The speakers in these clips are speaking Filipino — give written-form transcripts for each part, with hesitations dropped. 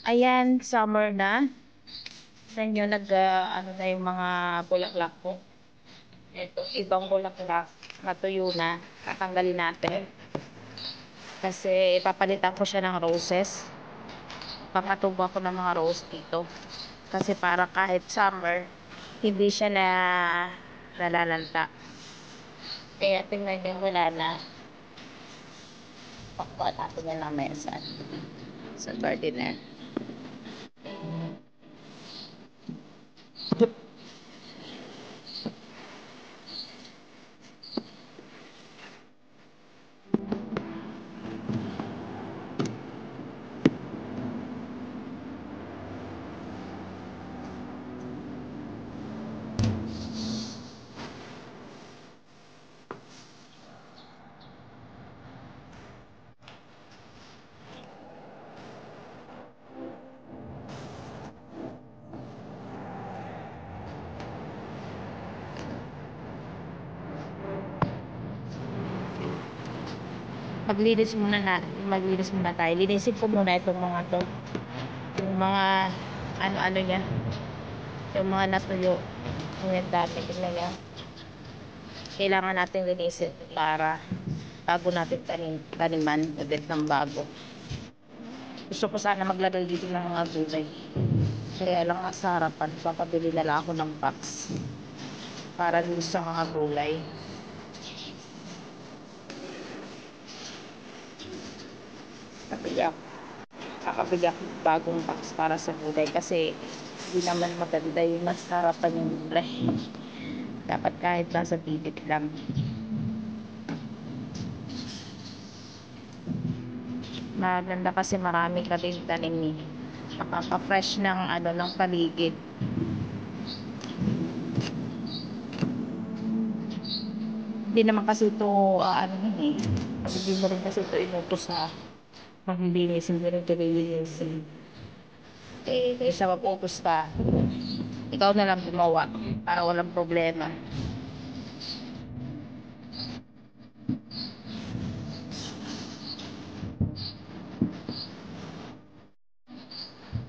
Ayan, summer na. Tignan nyo, ano na yung mga bulaklak ko. Ito, ibang bulaklak. Matuyo na. Tatanggalin natin. Kasi ipapalitan ko siya ng roses. Papatubo ako ng mga rose dito. Kasi para kahit summer, hindi siya nalalanta. Kaya tingnan nyo, wala na. Pakuha natin yan ng mesa. Sa gardener. Maglinis muna tayo. Linisin ko muna itong mga to. Yung mga ano niya. Yung mga natuyo. Yung dati nila. Kailangan natin linisin para bago natin taniman ulit ng bago. Gusto ko sana maglagay dito ng mga gulay. Kaya lang sa harapan, papabili na lang ako ng box para dito sa mga gulay. Kakabili ako bagong box para sa gulay kasi hindi naman maganda yung mas harapan yung gulay. Dapat kahit nasa bibig lang. Maganda kasi marami ka din tanim eh. Nakaka-fresh ng ng paligid. Hindi naman kasi ito hindi mo rin kasi ito inutos sa maglinis, hindi rin ito lilinisin. Kaysa mapupos ka, ikaw na lang gumawa para walang problema.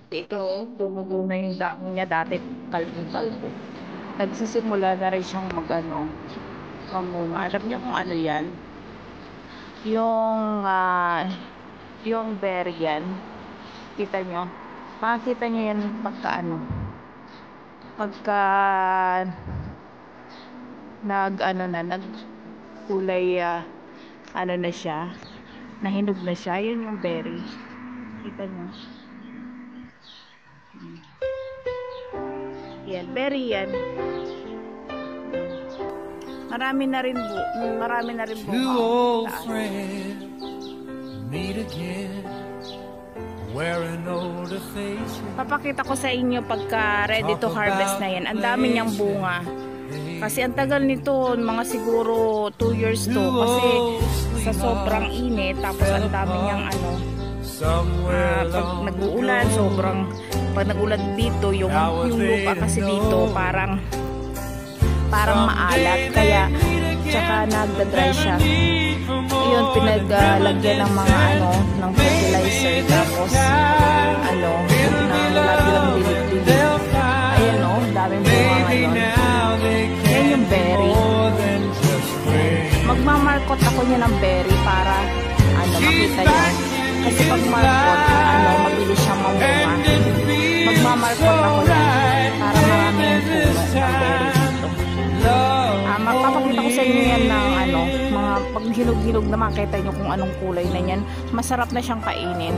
Ito, tumubo na yung dami niya dati, kalbo-kalbo. Nagsisimula na rin siyang mamunga. Alam niyo kung ano yan? Yung berry yan. Kita nyo? Makikita nyo yan pagka nagkulay na siya, nahinog na siya, yun yung berry. Kita nyo? Yan, berry yan. Marami na rin bunga. Papakita ko sa inyo pagka ready to harvest na yan. Ang dami niyang bunga. Kasi ang tagal nito, mga siguro 2 years to. Kasi sa sobrang init, tapos ang dami niyang pag nag-uulan, pag nag-ulan dito, yung lupa kasi dito parang maalat, kaya tsaka nagda-dry siya. Yun, pinaglagyan ng mga ng fertilizer, tapos lang dilig-dilig. Ayan daming bunga ngayon. Yan yung berry. Magmamarkot ako niya ng berry para makita niyo. Kasi pag markot, mabilis siyang mamunga. Magmamarkot ako yan para maraming puno ng berry. Magpapakita ko sa inyo yan ng mga pag hinog-hinog na makita nyo kung anong kulay na yan. Masarap na siyang kainin.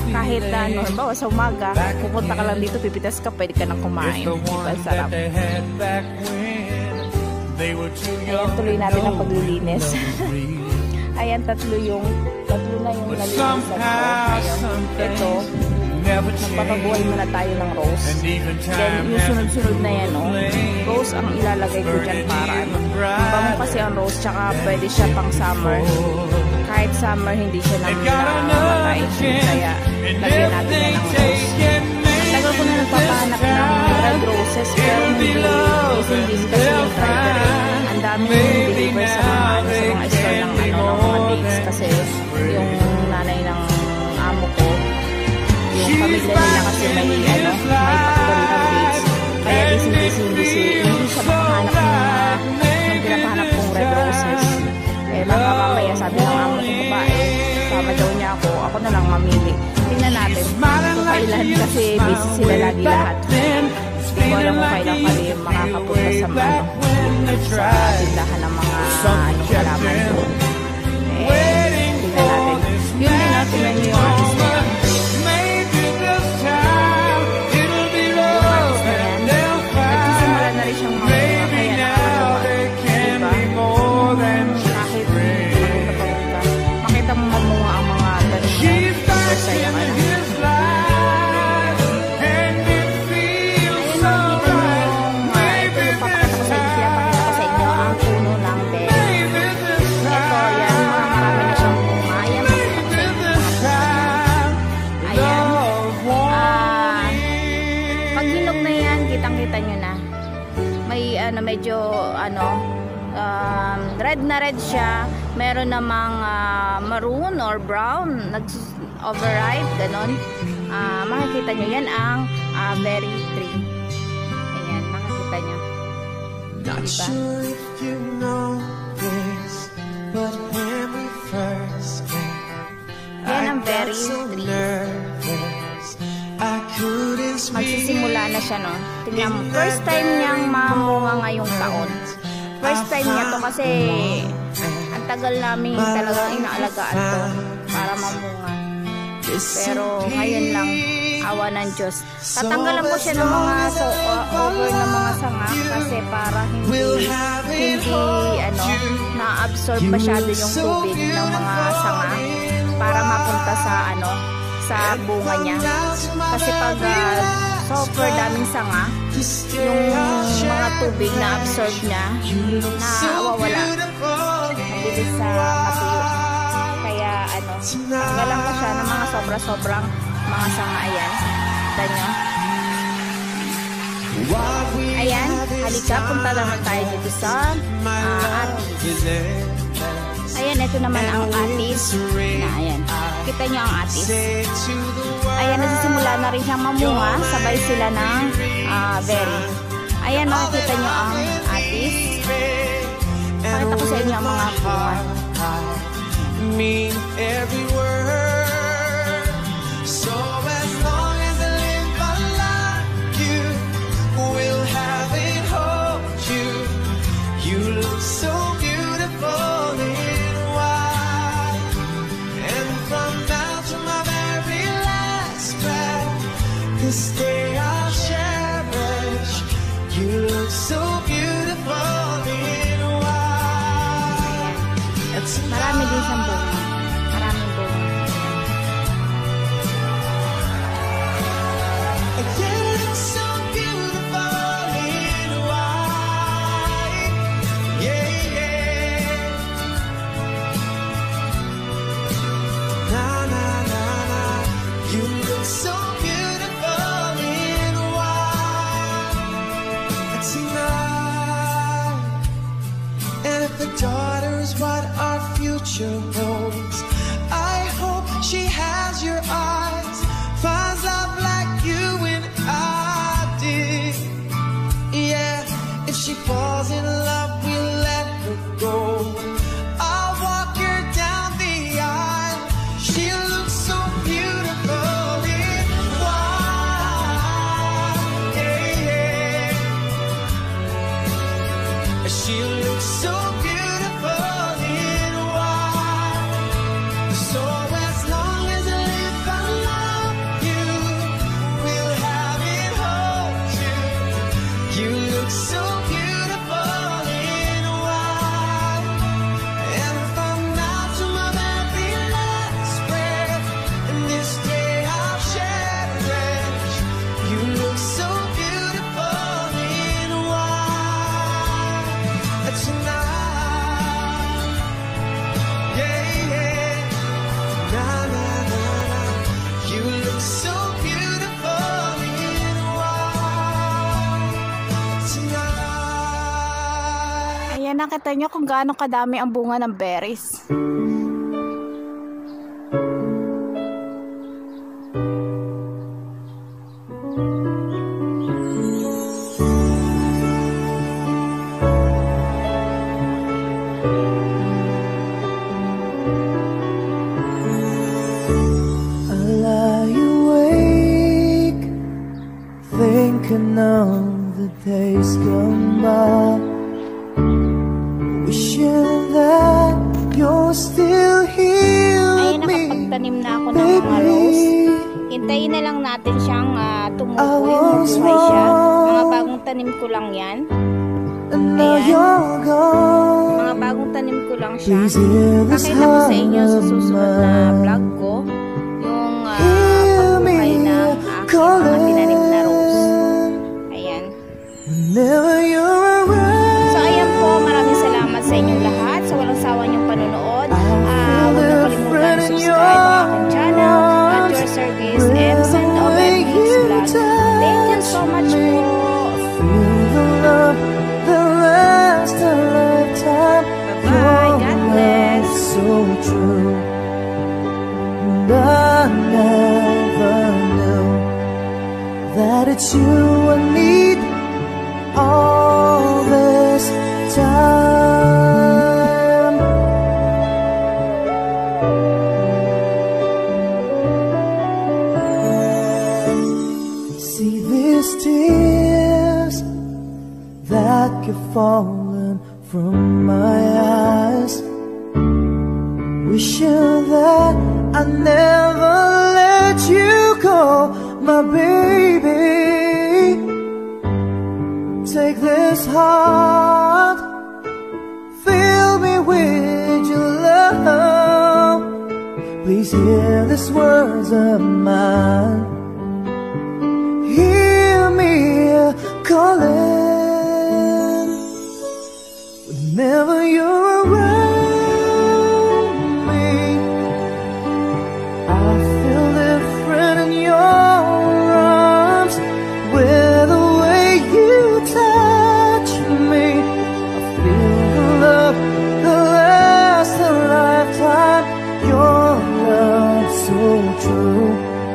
Kahit bawa sa umaga, pupunta ka lang dito, pipitas ka, pwede ka nang kumain. Diba, sarap. Ayan, tuloy natin ang paglilinis. Ayan, tatlo na yung nalilisan ko. Ayan, ito. Nagpapabuhay muna tayo ng rose. Then yung sunod-sunod na yan rose ang ilalagay ko dyan para bango kasi ang rose, tsaka pwede siya pang summer. Kahit summer hindi siya namatay, kaya lagyan natin yan ng rose. Tagal ko na nagpapahanap ng red roses, pero hindi kasi yung driver ang dami deliver sa mga store ng mga dates, kasi yung nanay ng amo ko kasi may patuloy ng dates. Kaya hindi siya makahanap ng pinapahanap kong red roses. Eh baka mamaya sabi ng amo kong babae, sama daw niya ako na lang mamili. Tingnan natin kung kailan kasi busy sila lagi lahat. Hindi ko alam kung kailan kami makakapunta sa tindahan ng mga halaman doon. Tingnan natin. Yun din na, tingnan nyo yung atis na yan. Nagsisimula na rin siyang mga kaya nakakatawa. Diba? Kahit makita mo mamunga ang mga ganun na masaya ka na. Medyo red na red siya, meron namang maroon or brown, overripe, ganon. Makikita nyo yan ang berry tree. Ayan, makikita nyo. Not sure if you know this, but when we first met, yan ang berry tree. Magsisimula na siya, no? Tingnan mo, first time niyang mamunga ngayong taon. First time niya to kasi ang tagal namin talagang inaalagaan to para mamunga. Pero ngayon lang, awa ng Diyos. Tatanggalan ko siya ng mga over ng mga sanga kasi para hindi na-absorb masyado yung tubig ng mga sanga para mapunta sa sa bunga niya. Kasi pag super daming sanga, yung mga tubig na absorb niya, nawawala. Mabilis sa matuyo. Kaya tanggalan ko siya ng mga sobra-sobrang mga sanga. Ayan. Kita nyo. Ayan. Halika, punta naman tayo dito sa atis. Ayan, ito naman ang atis. Ayan. Kita nyo ang atis. Ayan, nagsisimula na rin siyang mamunga. Sabay sila ng berry. Ayan, makikita nyo ang atis. Pakita ko sa inyo ang mga bunga. So as long as I live I love you, will have it hold you. You look so beautiful in white, and from now to my very last breath, this day I'll cherish. You look so beautiful in white. Marami din siyang bunga. Maraming bunga. You look so beautiful in white. Yeah, yeah. Na, na, na, na. You look so beautiful in white tonight. And if the daughter is what our future holds, I hope she has your eyes, finds love like you and I did. Yeah, if she falls in love, we'll let her go. I'll walk her down the aisle. She looks so beautiful in white. Yeah, yeah. She looks so beautiful in white. So as long as I live, I love you, will have it hold you. You look so beautiful in white, and from now to my very last breath, and this day I'll cherish. You look so beautiful in white tonight. Yeah, yeah. Na, na, na, na. You look so beautiful in white tonight. Ayan, nakita nyo kung gaano kadami ang bunga ng berries. number, wishing that you're still here Ayun, with me, nakapagtanim na ako ng mga rose. Hintayin na lang natin siyang tumubo, mabuhay siya. Mga bagong tanim ko lang yan. And now Ayan. you're gone. Mga bagong tanim ko lang siya. Please hear this Pakita ko sa inyo sa heart of susunod na vlog mine. ko yung Hear me pagbuhay ng aking mga tinanim na rose. Ayan. Whenever you're around. So ayan po, maraming salamat sa inyong lahat sa walang sawa niyong panonood. Huwag niyo kalimutan subscribe ang aking channel at your service and send over this vlog. Thank you so much po. Feel the love that lasts a lifetime. Bye-bye. God bless. Your love is so true. And I never knew that it's you I need all this time. See these tears that keep falling from my eyes, wishing that I never let you go, my baby. Take this heart, fill me with your love. Please hear these words of mine. Hear me calling whenever you're